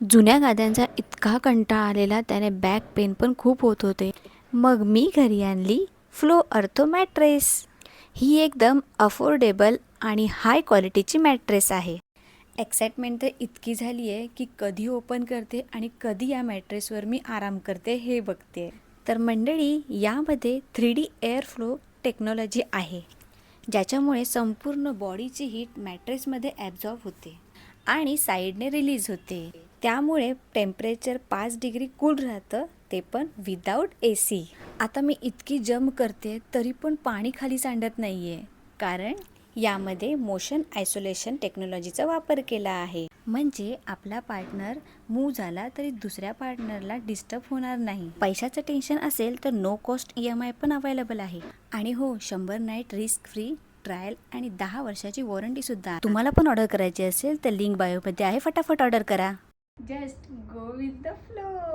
जुन्या गाद्यांचा इतका कंटाळा आलेला त्याने बॅक पेन पण खूप होत होते. मग मी घरी आणली फ्लो अर्थो मॅट्रेस. ही एकदम अफोर्डेबल आणि हाय क्वालिटीची मॅट्रेस आहे. एक्साइटमेंट तर इतकी झाली आहे की कधी ओपन करते आणि कधी या मॅट्रेसवर मी आराम करते हे बघते. तर मंडळी, यामध्ये 3D एअर फ्लो टेक्नॉलॉजी आहे, ज्याच्यामुळे संपूर्ण बॉडीची हीट मॅट्रेसमध्ये ॲब्झॉर्ब होते आणि साईडने रिलीज होते. त्यामुळे टेम्परेचर 5 डिग्री कूल राहतं, ते पण विदाऊट AC. आता मी इतकी जंप करते तरी पण पाणी खाली सांडत नाही आहे, कारण यामध्ये मोशन आयसोलेशन टेक्नॉलॉजीचा वापर केला आहे. म्हणजे आपला पार्टनर मूव्ह झाला तरी दुसऱ्या पार्टनरला डिस्टर्ब होणार नाही. पैशाचं टेन्शन असेल तर नो कॉस्ट EMI पण अवेलेबल आहे. आणि हो, 100 नाईट रिस्क फ्री ट्रायल आणि 10 वर्षाची वॉरंटीसुद्धा. तुम्हाला पण ऑर्डर करायची असेल तर लिंक बायोमध्ये आहे, फटाफट ऑर्डर करा. Just go with the flow.